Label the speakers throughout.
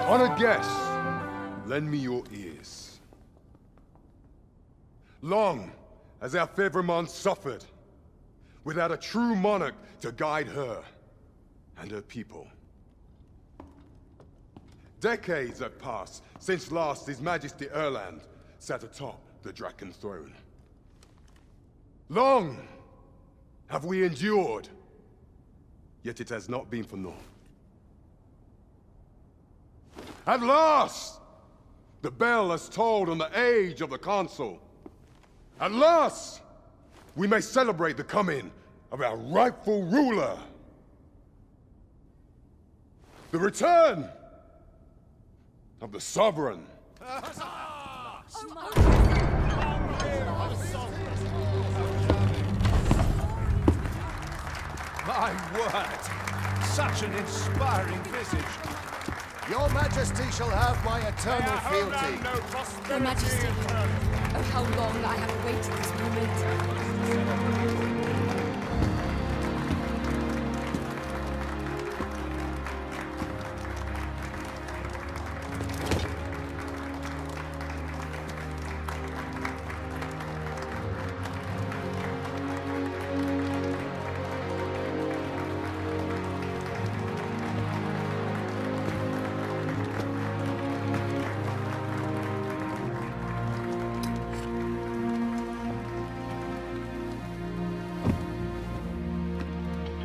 Speaker 1: Honored guests, lend me your ears. Long has our Fevrimon suffered, without a true monarch to guide her and her people. Decades have passed since last His Majesty Erland sat atop the Draken throne. Long have we endured, yet it has not been for naught. At last, the bell has tolled on the age of the Council. At last, we may celebrate the coming of our rightful ruler. The return of the Sovereign.
Speaker 2: My word! Such an inspiring visage.
Speaker 3: Your Majesty shall have my eternal fealty.
Speaker 4: Your Majesty, oh how long I have awaited this moment.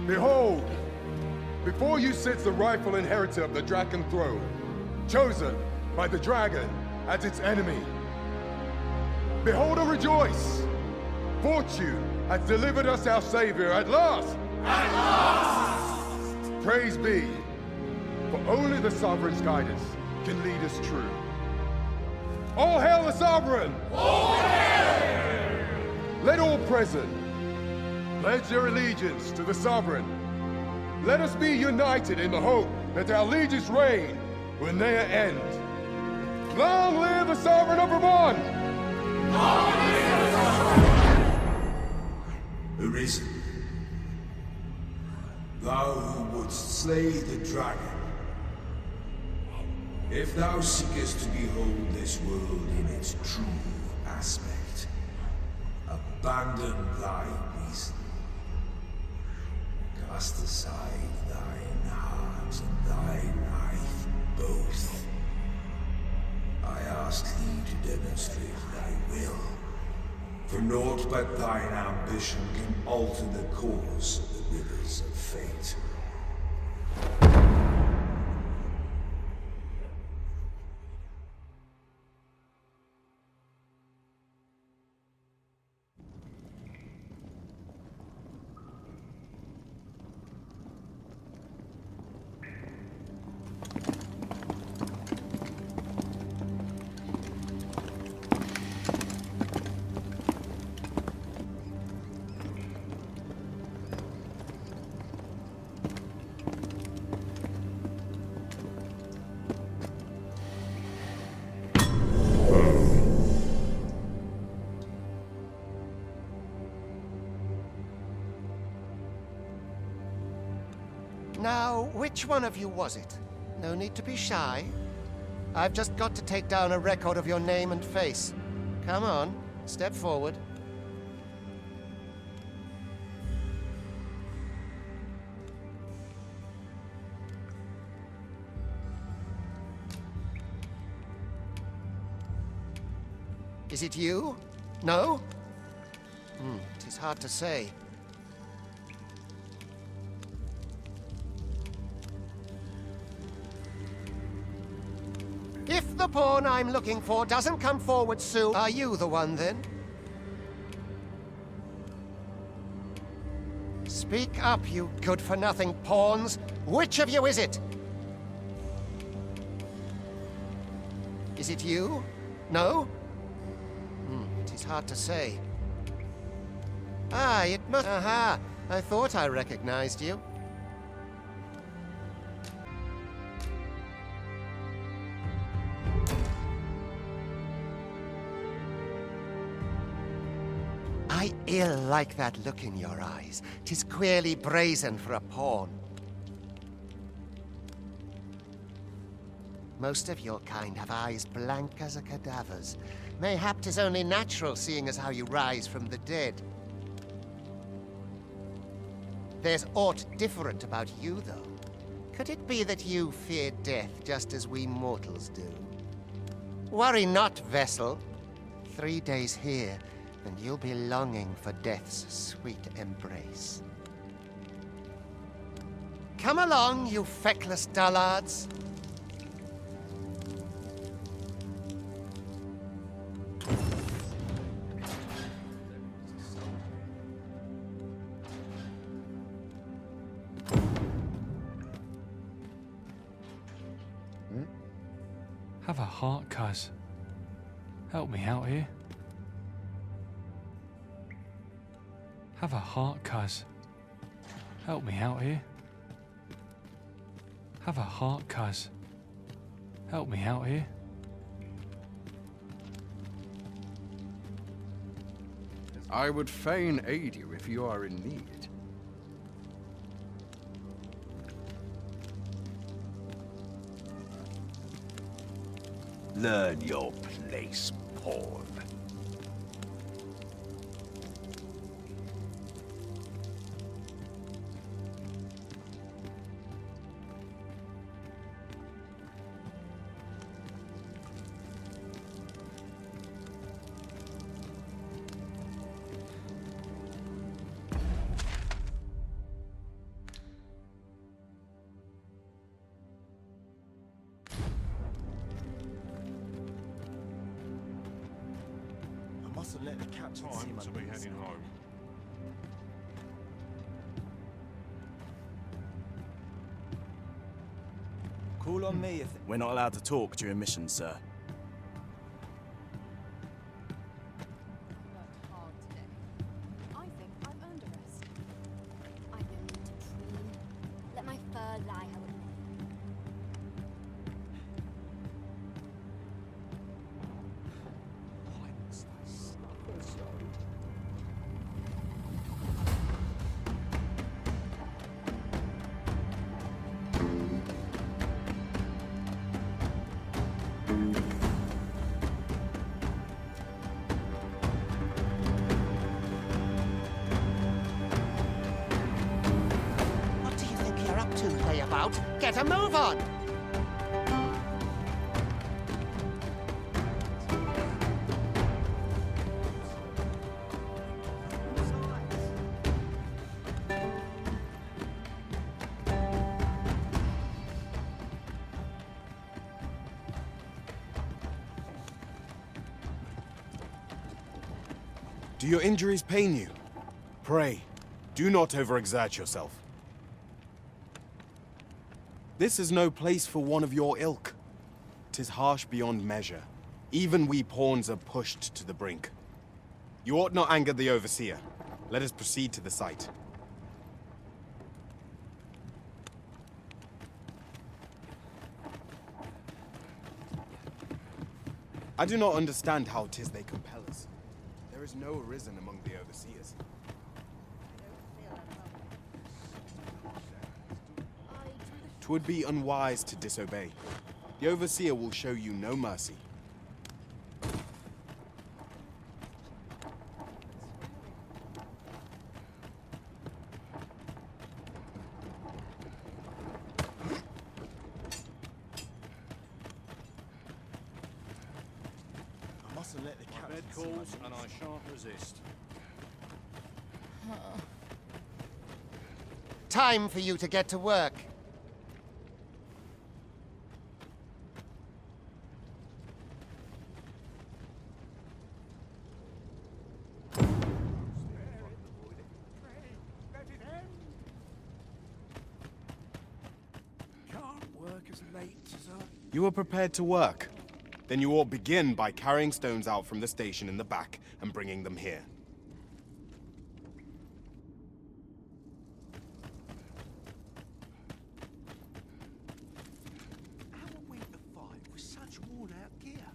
Speaker 1: Behold, before you sits the rightful inheritor of the Draken throne, chosen by the dragon as its enemy. Behold and rejoice! Fortune has delivered us our Savior at last! At last! Praise be, for only the Sovereign's guidance can lead us true. All hail the Sovereign! All hail! Let all present pledge their allegiance to the Sovereign. Let us be united in the hope that our liege's reign will ne'er end. Long live the Sovereign of Vermont! Long live the Sovereign!
Speaker 5: Arisen, thou who wouldst slay the dragon, if thou seekest to behold this world in its true aspect, abandon thy reason. Cast aside thine heart and thy knife both. I ask thee to demonstrate thy will, for naught but thine ambition can alter the course of the rivers of fate.
Speaker 3: Now, which one of you was it? No need to be shy. I've just got to take down a record of your name and face. Come on, step forward. Is it you? No? It is hard to say. If the pawn I'm looking for doesn't come forward soon, are you the one then? Speak up, you good-for-nothing pawns. Which of you is it? Is it you? No? It is hard to say. Ah, it must... Aha! I thought I recognized you. I ill like that look in your eyes. 'Tis queerly brazen for a pawn. Most of your kind have eyes blank as a cadaver's. Mayhap 'tis only natural, seeing as how you rise from the dead. There's aught different about you, though. Could it be that you fear death just as we mortals do? Worry not, vessel. 3 days here, and you'll be longing for death's sweet embrace. Come along, you feckless dullards.
Speaker 6: Have a heart, cuz. Help me out here. Have a heart, cuz. Help me out here. Have a heart, cuz. Help me out here.
Speaker 7: I would fain aid you if you are in need.
Speaker 2: Learn your place, pawn.
Speaker 8: Mustn't let the captain see
Speaker 2: Time
Speaker 8: my
Speaker 2: to be heading home.
Speaker 8: Call on me if... We're not allowed to talk during missions, sir.
Speaker 4: Worked hard today. I think I've earned a rest. I don't need to preen. Let my fur lie how it may.
Speaker 3: What do you think you're up to, layabout? Get a move on!
Speaker 9: Do your injuries pain you? Pray, do not overexert yourself. This is no place for one of your ilk. 'Tis harsh beyond measure. Even we pawns are pushed to the brink. You ought not anger the overseer. Let us proceed to the site. I do not understand how 'tis they compel us. There is no arisen among the overseers. 'Twould be unwise to disobey. The overseer will show you no mercy.
Speaker 8: I mustn't let the
Speaker 2: My
Speaker 8: captain
Speaker 2: bed
Speaker 8: see my
Speaker 2: calls, and I shan't resist.
Speaker 3: Time for you to get to work.
Speaker 2: Can't work as late as I...
Speaker 9: You are prepared to work. Then you ought begin by carrying stones out from the station in the back and bringing them here.
Speaker 2: How are we to fight with such worn-out gear?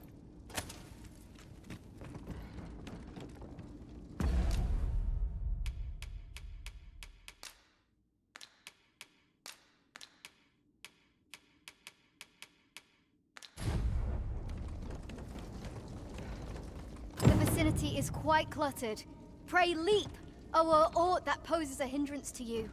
Speaker 4: vicinity is quite cluttered. Pray leap, or aught that poses a hindrance to you.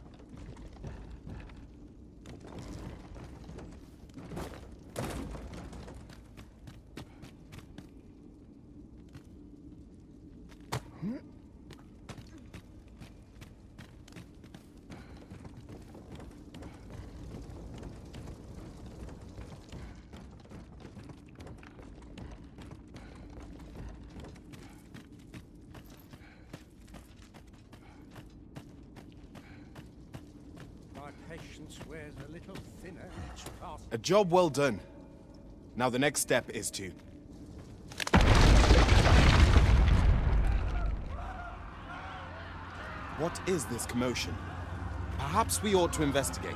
Speaker 2: Patience wears a little thinner each pass.
Speaker 9: A job well done. Now the next step is to... What is this commotion? Perhaps we ought to investigate.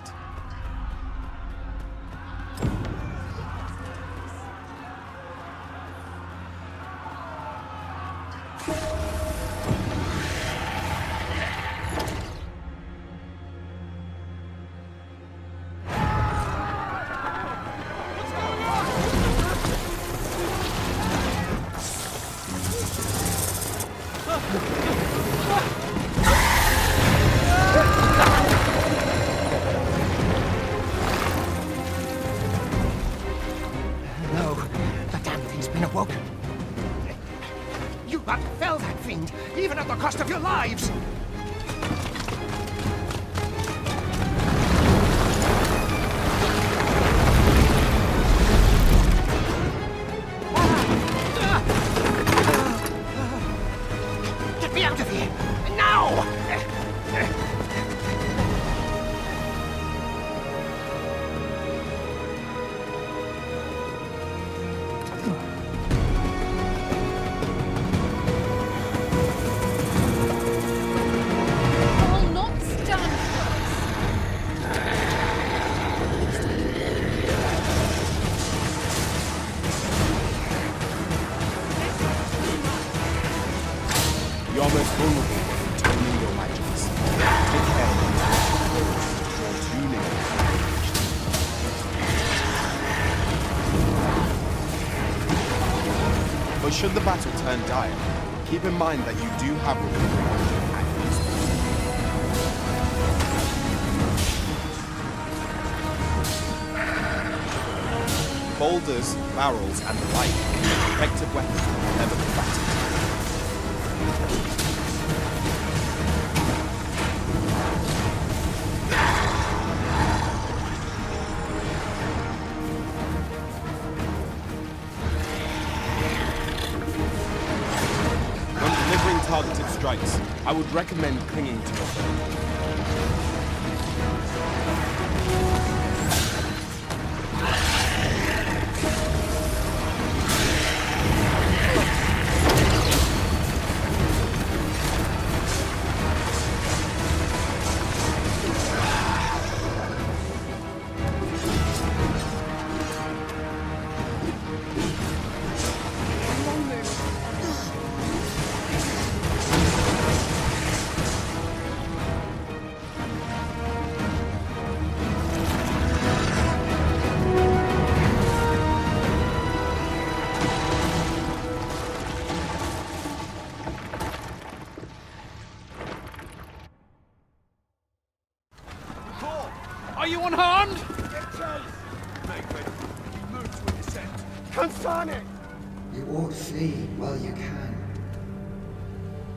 Speaker 3: You fell that fiend, even at the cost of your lives! Get me out of here! Now!
Speaker 9: You're most vulnerable when turning your magics. Take care. Draw too near. But should the battle turn dire, keep in mind that you do have recovery at your disposal. Boulders, barrels, and the like, effective weapons will never be battled. Targeted strikes, I would recommend clinging to your foe.
Speaker 2: Are you unharmed?
Speaker 3: Confound it!
Speaker 5: You ought flee while you can.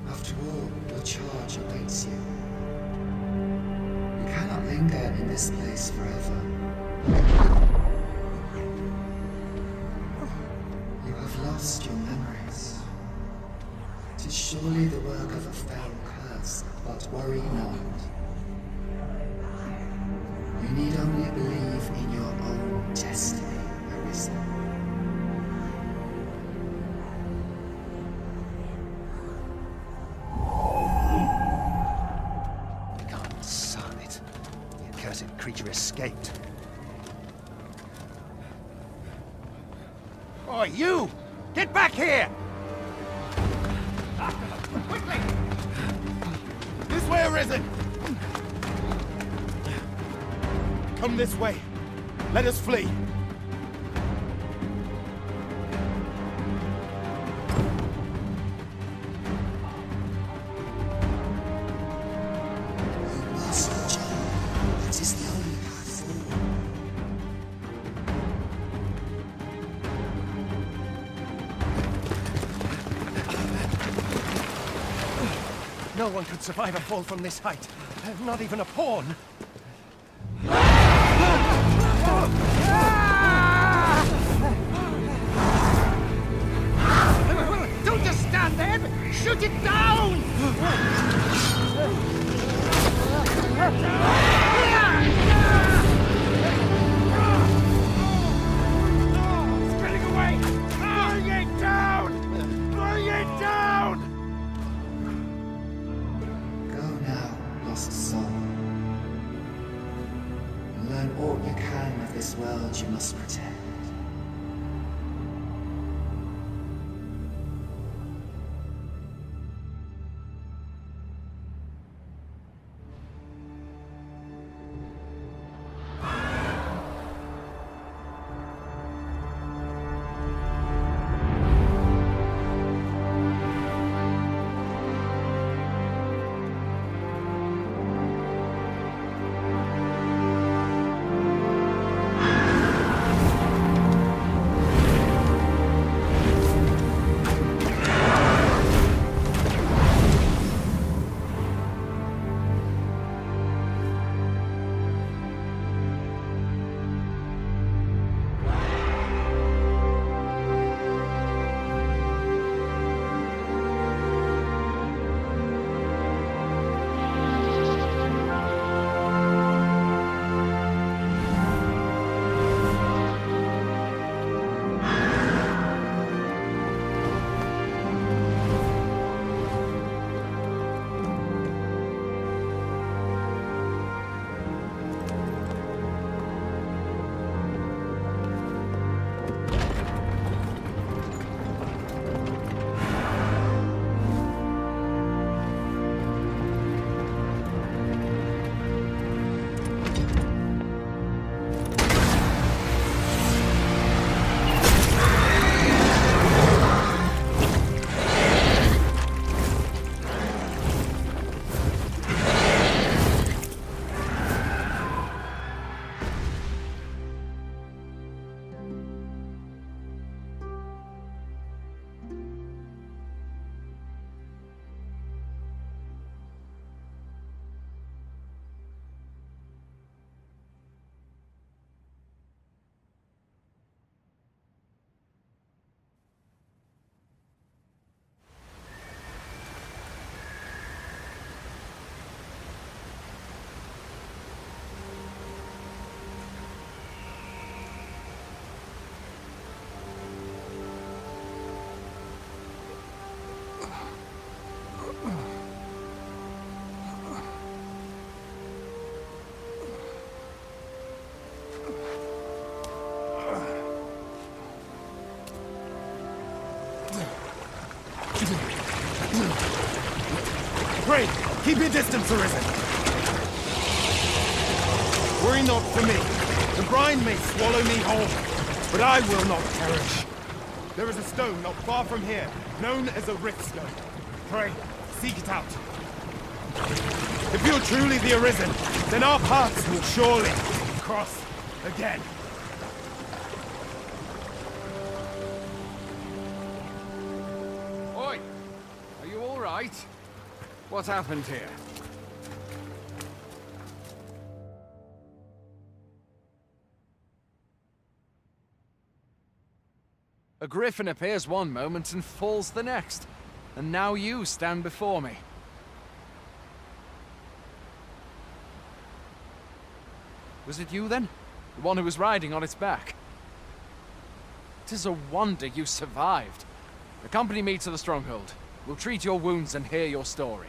Speaker 5: After all, your charge awaits you. You cannot linger in this place forever. You have lost your memories. It is surely the work of a fell curse, but worry not. You need only believe in your own destiny, Arisen.
Speaker 3: Son it. The accursed creature escaped. Oh, you! Get back here! Quickly!
Speaker 9: This way, Arisen! Come this way. Let us flee.
Speaker 2: No one could survive a fall from this height. Not even a pawn.
Speaker 3: Don't just stand there! Shoot it down!
Speaker 2: Spreading away! Bring it down! Bring it down!
Speaker 10: Go now, lost soul. Learn all you can of this world you must protect.
Speaker 9: Pray, keep your distance, Arisen. Worry not for me. The brine may swallow me whole, but I will not perish. There is a stone not far from here, known as a rift stone. Pray, seek it out. If you're truly the Arisen, then our paths will surely cross again.
Speaker 7: Oi! Are you all right? What happened here? A griffin appears one moment and falls the next. And now you stand before me. Was it you then? The one who was riding on its back? It is a wonder you survived. Accompany me to the stronghold. We'll treat your wounds and hear your story.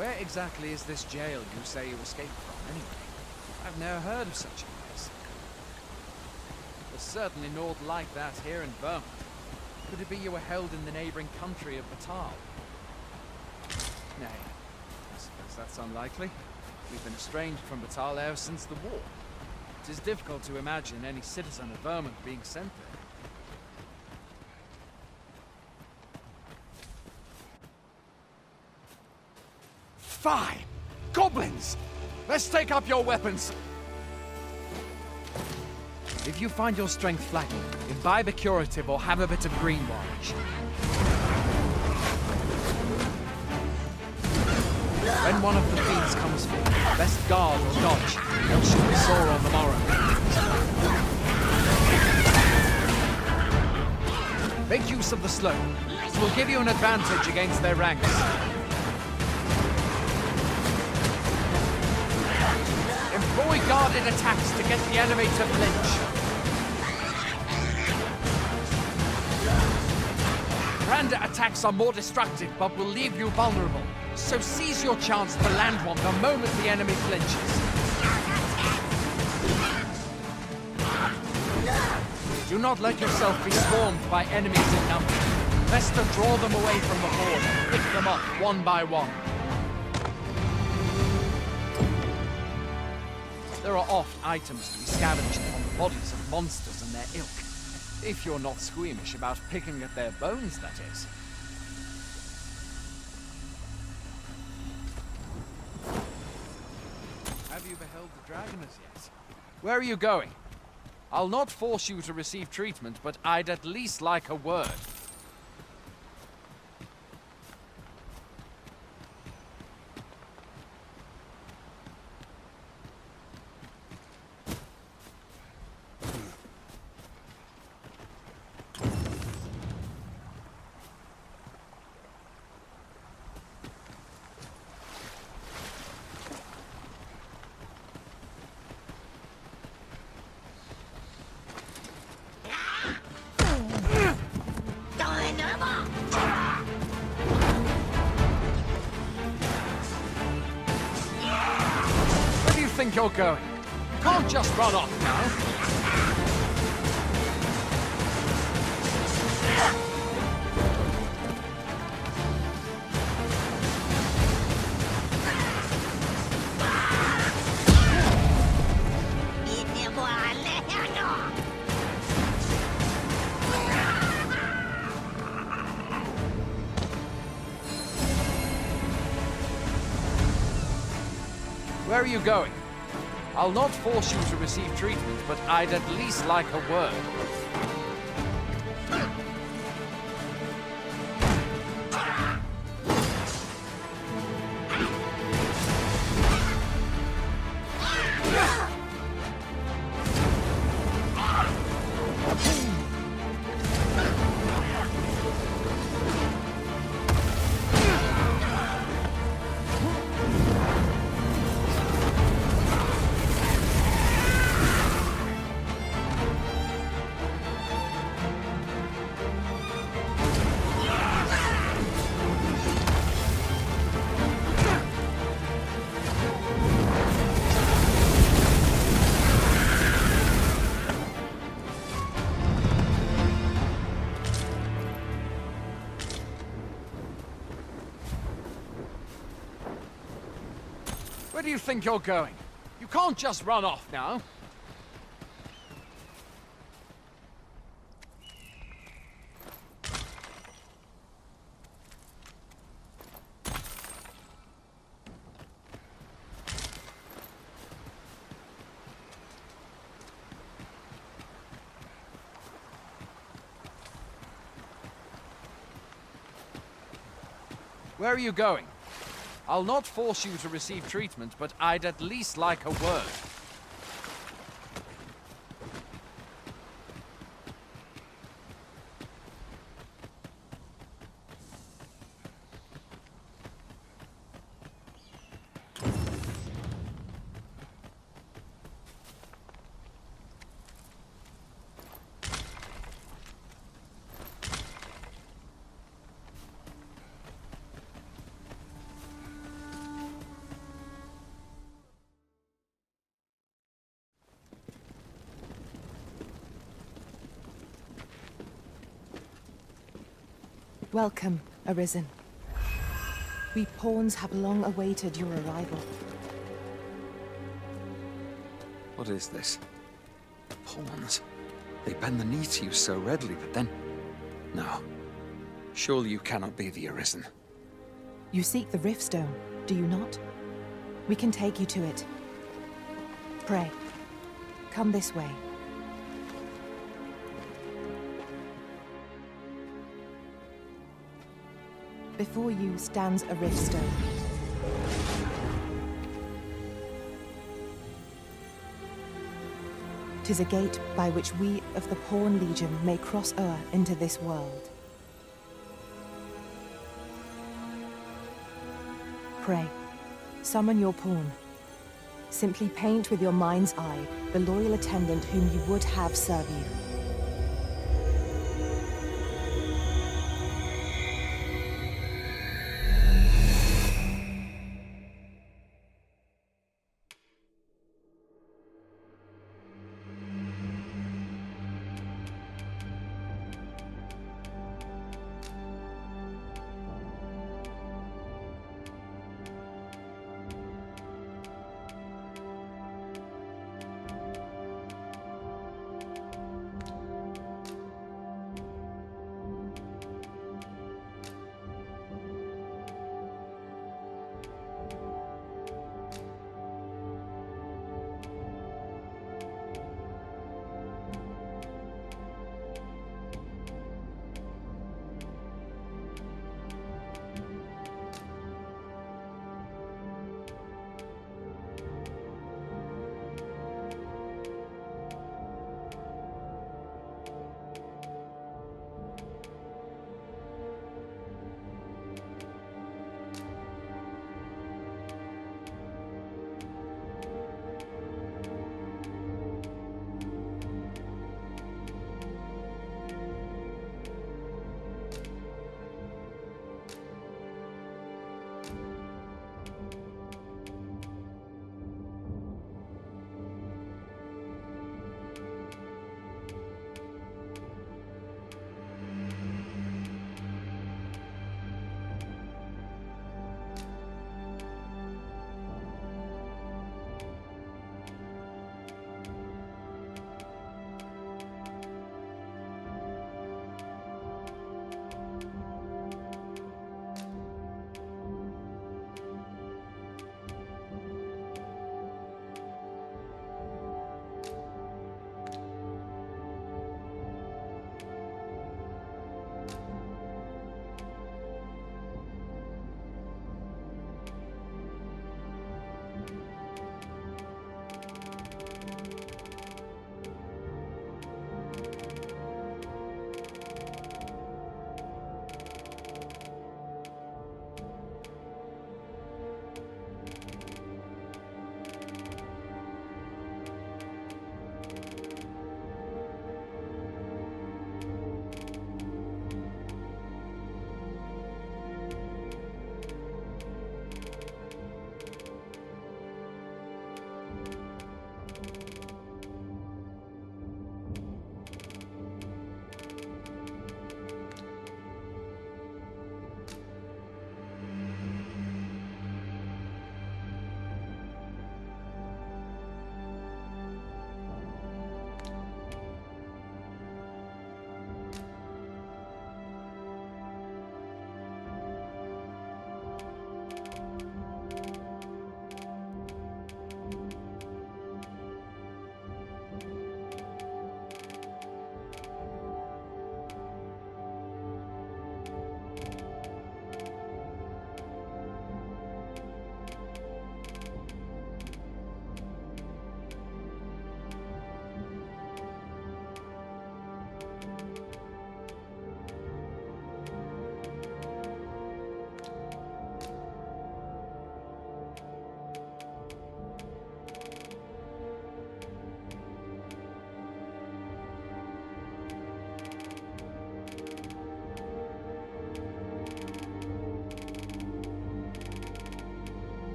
Speaker 7: Where exactly is this jail you say you escaped from, anyway? I've never heard of such a place. There's certainly naught like that here in Vermont. Could it be you were held in the neighboring country of Batal? Nay, I suppose that's unlikely. We've been estranged from Batal ever since the war. It is difficult to imagine any citizen of Vermont being sent there. Fine! Goblins! Let's take up your weapons! If you find your strength flagging, imbibe a curative or have a bit of green watch. When one of the fiends comes for you, best guard or dodge, else you'll be sore on the morrow. Make use of the slope. It will give you an advantage against their ranks. Employ guarded attacks to get the enemy to flinch. Random attacks are more destructive, but will leave you vulnerable. So seize your chance to land one the moment the enemy flinches. Do not let yourself be swarmed by enemies in number. Best to draw them away from the horde and pick them up one by one. There are oft items to be scavenged from the bodies of monsters and their ilk. If you're not squeamish about picking at their bones, that is. Have you beheld the dragon as yet? Where are you going? I'll not force you to receive treatment, but I'd at least like a word. Where do you think you're going? You can't just run off now. Where are you going? I'll not force you to receive treatment, but I'd at least like a word. Where do you think you're going? You can't just run off now. Where are you going? I'll not force you to receive treatment, but I'd at least like a word.
Speaker 11: Welcome, Arisen. We pawns have long awaited your arrival.
Speaker 12: What is this? Pawns? They bend the knee to you so readily, but then... No. Surely you cannot be the Arisen.
Speaker 11: You seek the Riftstone, do you not? We can take you to it. Pray. Come this way. Before you stands a Riftstone. Tis a gate by which we of the Pawn Legion may cross o'er into this world. Pray, summon your pawn. Simply paint with your mind's eye the loyal attendant whom you would have serve you.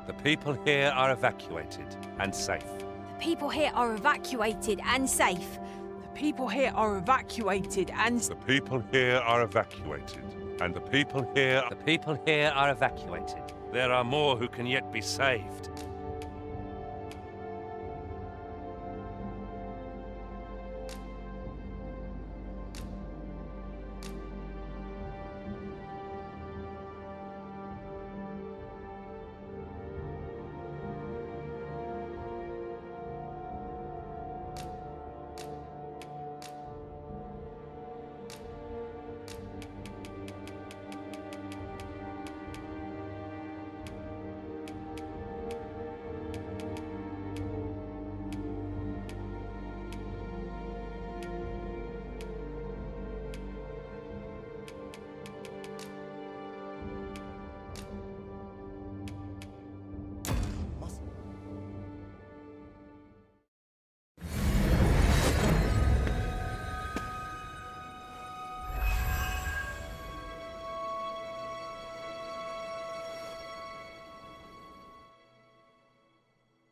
Speaker 13: The people here are evacuated and safe.
Speaker 4: The people here are evacuated and safe.
Speaker 14: The people here are evacuated and...
Speaker 13: The people here are evacuated. And the people here...
Speaker 15: The people here are evacuated.
Speaker 13: There are more who can yet be saved.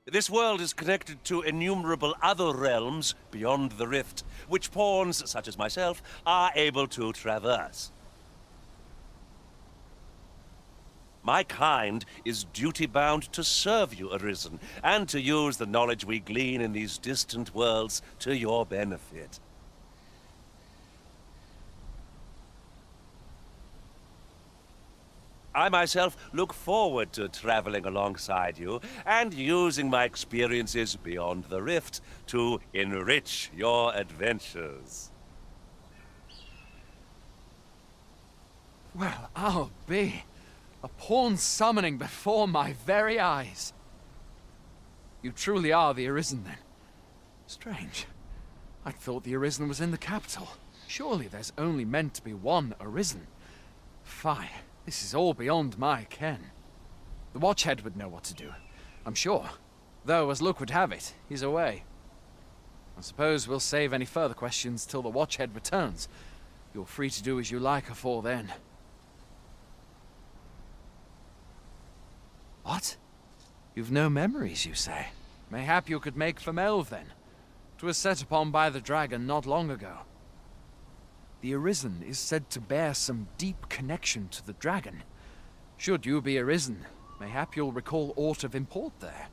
Speaker 2: This world is connected to innumerable other realms beyond the rift, which pawns, such as myself, are able to traverse. My kind is duty-bound to serve you, Arisen, and to use the knowledge we glean in these distant worlds to your benefit. I myself look forward to traveling alongside you and using my experiences beyond the rift to enrich your adventures.
Speaker 7: Well, I'll be. A pawn summoning before my very eyes. You truly are the Arisen, then. Strange. I thought the Arisen was in the capital. Surely there's only meant to be one Arisen. Fie. This is all beyond my ken. The Watchhead would know what to do, I'm sure. Though, as luck would have it, he's away. I suppose we'll save any further questions till the Watchhead returns. You're free to do as you like afore then. What? You've no memories, you say? Mayhap you could make for Melve, then. 'Twas set upon by the dragon not long ago. The Arisen is said to bear some deep connection to the dragon. Should you be Arisen, mayhap you'll recall aught of import there.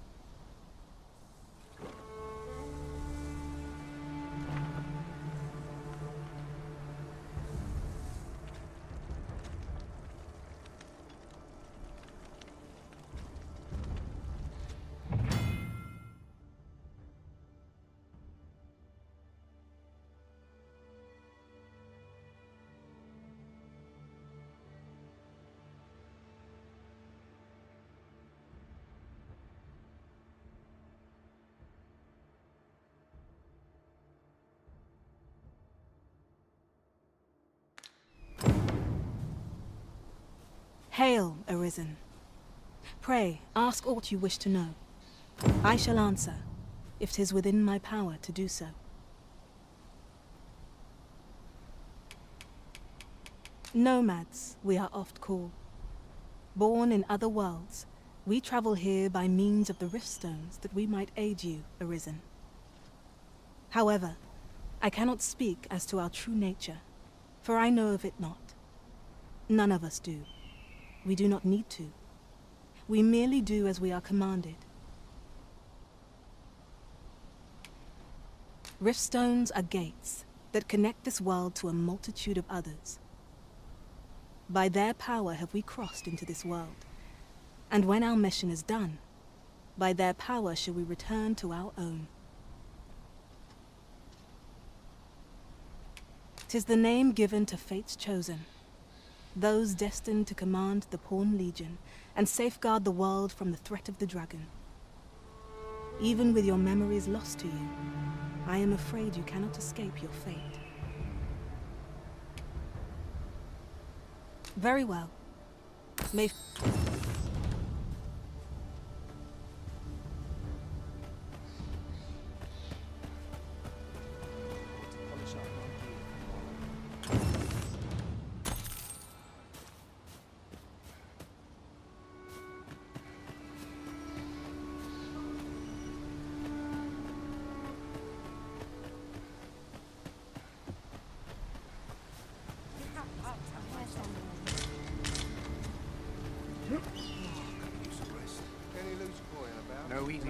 Speaker 16: Hail, Arisen. Pray, ask aught you wish to know. I shall answer, if 'tis within my power to do so. Nomads, we are oft called. Born in other worlds, we travel here by means of the riftstones that we might aid you, Arisen. However, I cannot speak as to our true nature, for I know of it not. None of us do. We do not need to. We merely do as we are commanded. Riftstones are gates that connect this world to a multitude of others. By their power have we crossed into this world, and when our mission is done, by their power shall we return to our own. 'Tis the name given to fate's chosen, those destined to command the Pawn Legion and safeguard the world from the threat of the dragon. Even with your memories lost to you, I am afraid you cannot escape your fate. Very well. May...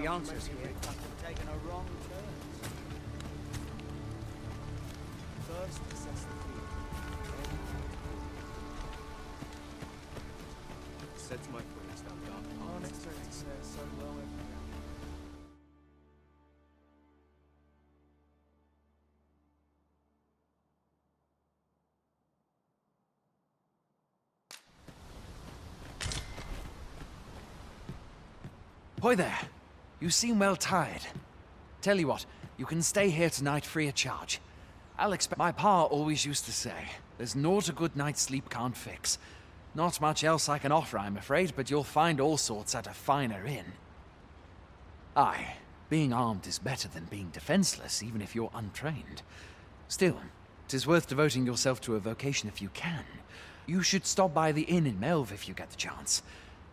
Speaker 17: the answers here.
Speaker 8: Taking a wrong turn. First, assess the field. Sets my foot down dark. Aren't expected to say so low.
Speaker 7: Hoy there. You seem well tired. Tell you what, you can stay here tonight free of charge. I'll expect. My pa always used to say, there's naught a good night's sleep can't fix. Not much else I can offer, I'm afraid, but you'll find all sorts at a finer inn. Aye, being armed is better than being defenseless, even if you're untrained. Still, 'tis worth devoting yourself to a vocation if you can. You should stop by the inn in Melve if you get the chance.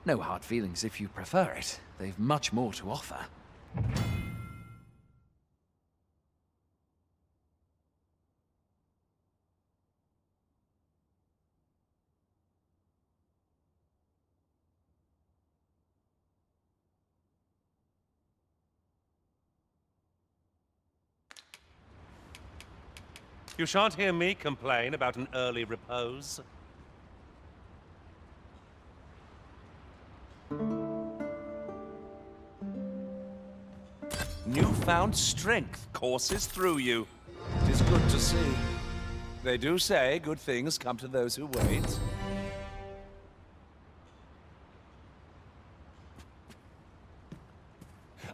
Speaker 7: No hard feelings if you prefer it. They've much more to offer.
Speaker 2: You shan't hear me complain about an early repose. Newfound strength courses through you. It is good to see. They do say good things come to those who wait.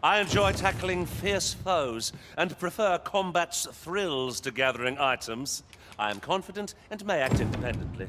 Speaker 2: I enjoy tackling fierce foes and prefer combat's thrills to gathering items. I am confident and may act independently.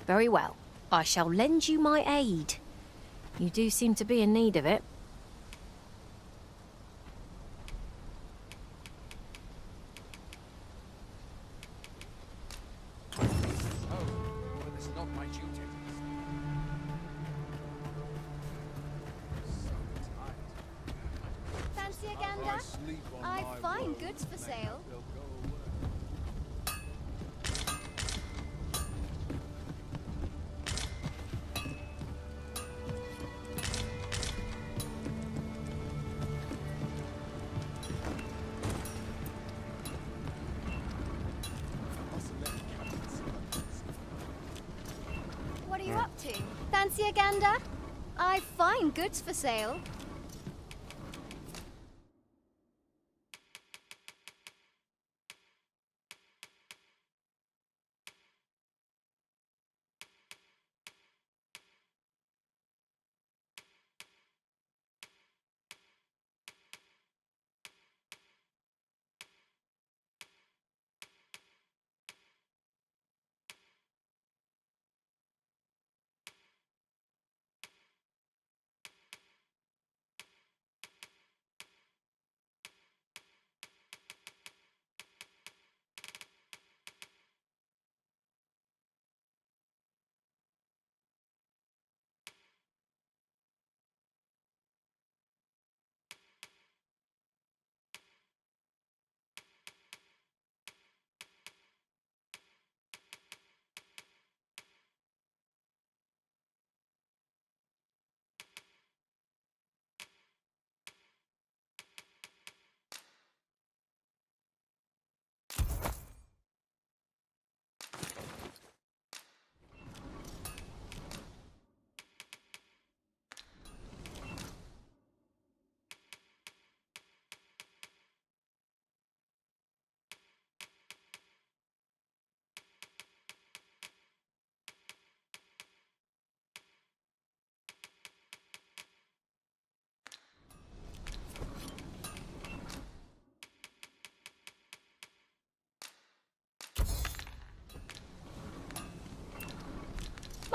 Speaker 18: Very well. I shall lend you my aid. You do seem to be in need of it.
Speaker 7: This is not my duty.
Speaker 4: Fancy a gander? I find goods for sale. What are you up to? Fancy a gander? I find goods for sale.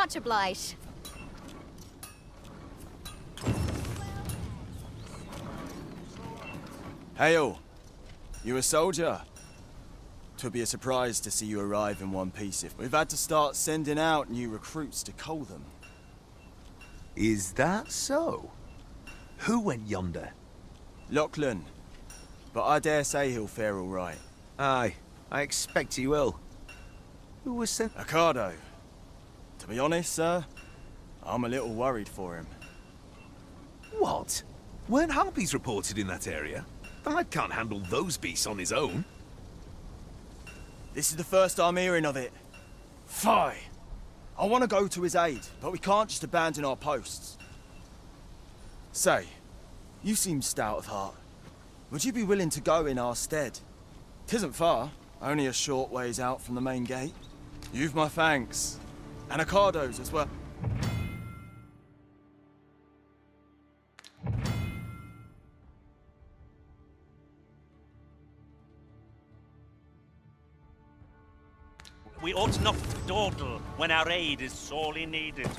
Speaker 18: Much obliged.
Speaker 8: Hail! You a soldier? 'Twould be a surprise to see you arrive in one piece if we've had to start sending out new recruits to cull them.
Speaker 17: Is that so? Who went yonder?
Speaker 8: sOWLin. But I dare say he'll fare all right.
Speaker 17: Aye, I expect he will. Who was sent?
Speaker 8: Ricardo. To be honest, sir, I'm a little worried for him.
Speaker 17: What? Weren't harpies reported in that area? The lad can't handle those beasts on his own.
Speaker 8: This is the first I'm hearing of it. Fie! I want to go to his aid, but we can't just abandon our posts. Say, you seem stout of heart. Would you be willing to go in our stead? 'Tisn't far, only a short ways out from the main gate. You've my thanks. And Ricardo's as well.
Speaker 2: We ought not dawdle when our aid is sorely needed.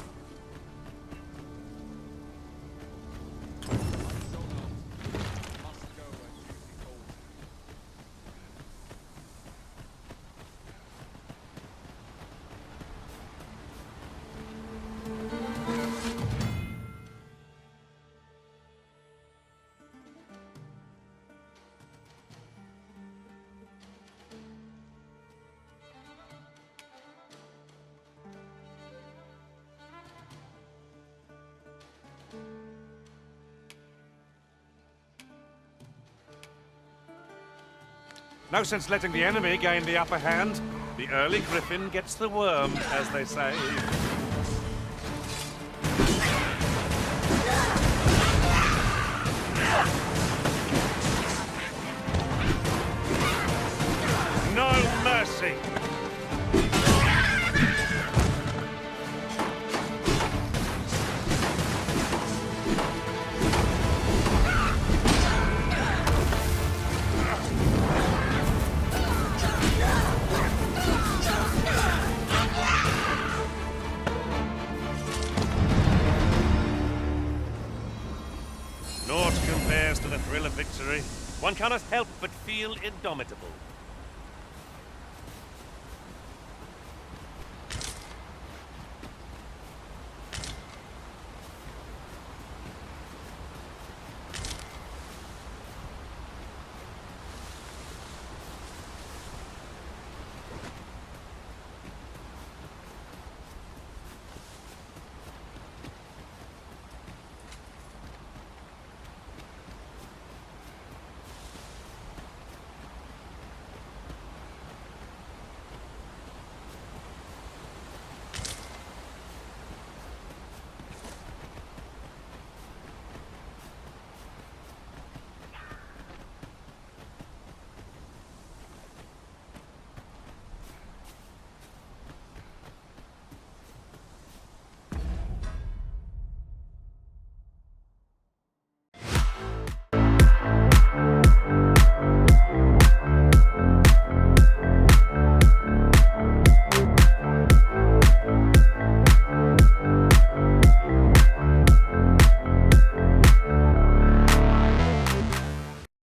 Speaker 2: No sense letting the enemy gain the upper hand. The early griffin gets the worm, as they say. No mercy! Naught compares to the thrill of victory. One cannot help but feel indomitable.